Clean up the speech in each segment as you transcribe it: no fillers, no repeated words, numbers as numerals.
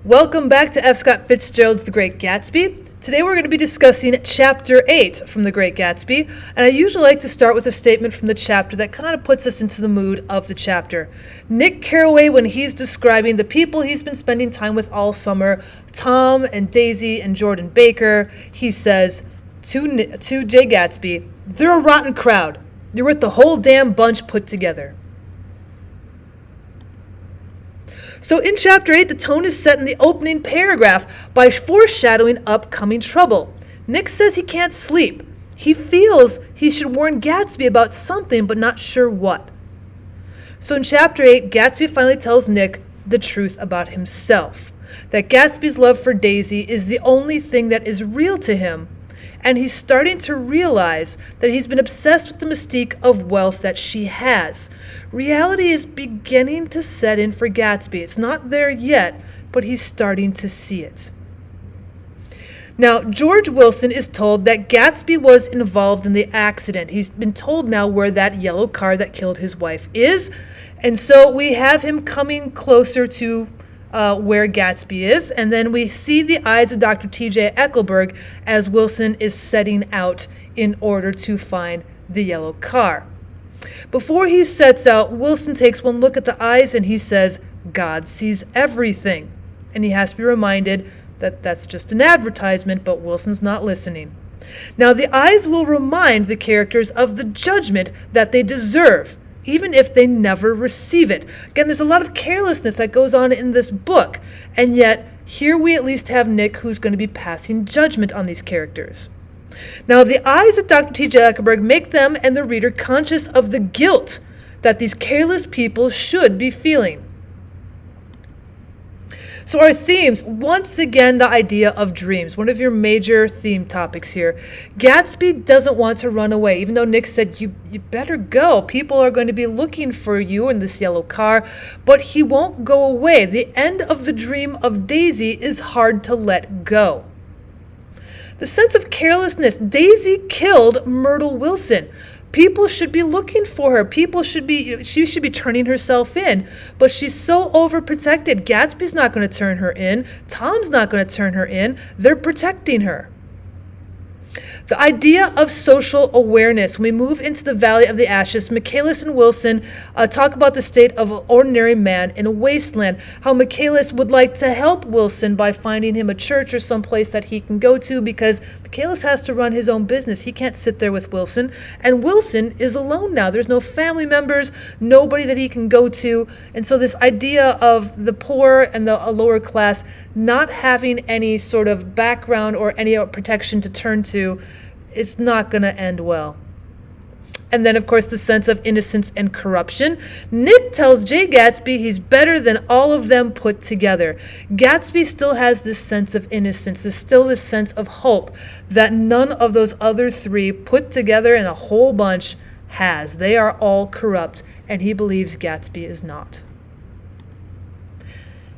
Welcome back to F. Scott Fitzgerald's The Great Gatsby. Today we're going to be discussing Chapter 8 from The Great Gatsby, and I usually like to start with a statement from the chapter that kind of puts us into the mood of the chapter. Nick Carraway, when he's describing the people he's been spending time with all summer, Tom and Daisy and Jordan Baker, he says to Jay Gatsby, "They're a rotten crowd. You're worth the whole damn bunch put together." So in Chapter 8, the tone is set in the opening paragraph by foreshadowing upcoming trouble. Nick says he can't sleep. He feels he should warn Gatsby about something, but not sure what. So in Chapter 8, Gatsby finally tells Nick the truth about himself. That Gatsby's love for Daisy is the only thing that is real to him. And he's starting to realize that he's been obsessed with the mystique of wealth that she has. Reality is beginning to set in for Gatsby. It's not there yet, but he's starting to see it. Now, George Wilson is told that Gatsby was involved in the accident. He's been told now where that yellow car that killed his wife is. And so we have him coming closer to where Gatsby is, and then we see the eyes of Dr. T.J. Eckelberg as Wilson is setting out in order to find the yellow car. Before he sets out, Wilson takes one look at the eyes and he says, "God sees everything." And he has to be reminded that that's just an advertisement, but Wilson's not listening. Now, the eyes will remind the characters of the judgment that they deserve, even if they never receive it. Again, there's a lot of carelessness that goes on in this book, and yet here we at least have Nick who's going to be passing judgment on these characters. Now, the eyes of Dr. T.J. Eckelberg make them and the reader conscious of the guilt that these careless people should be feeling. So our themes, once again, the idea of dreams, one of your major theme topics here. Gatsby doesn't want to run away, even though Nick said, you better go. People are going to be looking for you in this yellow car, but he won't go away. The end of the dream of Daisy is hard to let go. The sense of carelessness. Daisy killed Myrtle Wilson. People should be looking for her. She should be turning herself in. But she's so overprotected. Gatsby's not going to turn her in. Tom's not going to turn her in. They're protecting her. The idea of social awareness. When we move into the Valley of the Ashes, Michaelis and Wilson talk about the state of an ordinary man in a wasteland. How Michaelis would like to help Wilson by finding him a church or someplace that he can go to, because Michaelis has to run his own business. He can't sit there with Wilson. And Wilson is alone now. There's no family members, nobody that he can go to. And so this idea of the poor and the lower class not having any sort of background or any protection to turn to, it's not going to end well. And then, of course, the sense of innocence and corruption. Nick tells Jay Gatsby he's better than all of them put together. Gatsby still has this sense of innocence. There's still this sense of hope that none of those other three put together in a whole bunch has. They are all corrupt, and he believes Gatsby is not.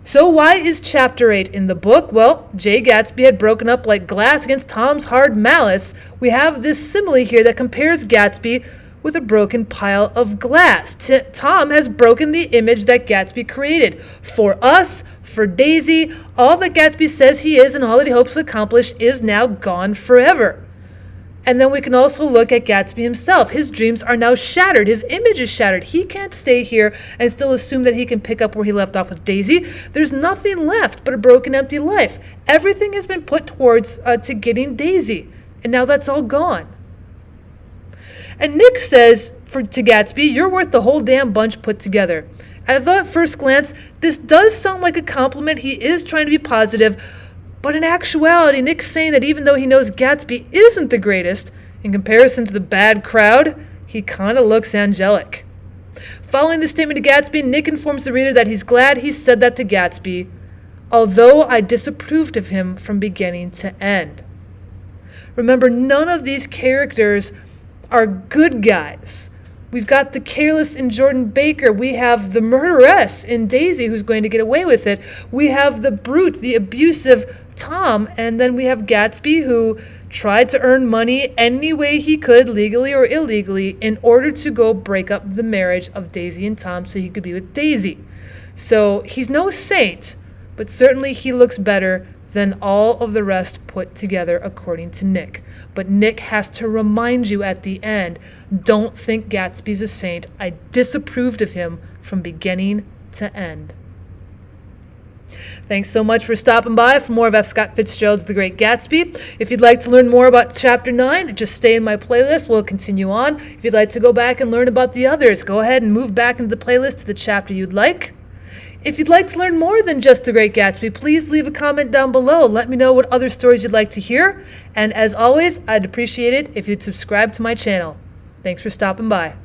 So why is Chapter 8 in the book? Well, Jay Gatsby had broken up like glass against Tom's hard malice. We have this simile here that compares Gatsby with a broken pile of glass. Tom has broken the image that Gatsby created. For us, for Daisy, all that Gatsby says he is and all that he hopes to accomplish is now gone forever. And then we can also look at Gatsby himself. His dreams are now shattered. His image is shattered. He can't stay here and still assume that he can pick up where he left off with Daisy. There's nothing left but a broken, empty life. Everything has been put towards to getting Daisy, and now that's all gone. And Nick says to Gatsby, "You're worth the whole damn bunch put together." I thought at first glance, this does sound like a compliment. He is trying to be positive. But in actuality, Nick's saying that even though he knows Gatsby isn't the greatest, in comparison to the bad crowd, he kind of looks angelic. Following the statement to Gatsby, Nick informs the reader that he's glad he said that to Gatsby, although I disapproved of him from beginning to end. Remember, none of these characters are good guys. We've got the careless in Jordan Baker. We have the murderess in Daisy who's going to get away with it. We have the brute, the abusive Tom, and then we have Gatsby who tried to earn money any way he could, legally or illegally, in order to go break up the marriage of Daisy and Tom so he could be with Daisy. So he's no saint, but certainly he looks better than all of the rest put together, according to Nick. But Nick has to remind you at the end, don't think Gatsby's a saint. I disapproved of him from beginning to end. Thanks so much for stopping by for more of F. Scott Fitzgerald's The Great Gatsby. If you'd like to learn more about Chapter 9, just stay in my playlist. We'll continue on. If you'd like to go back and learn about the others, go ahead and move back into the playlist to the chapter you'd like. If you'd like to learn more than just The Great Gatsby, please leave a comment down below. Let me know what other stories you'd like to hear. And as always, I'd appreciate it if you'd subscribe to my channel. Thanks for stopping by.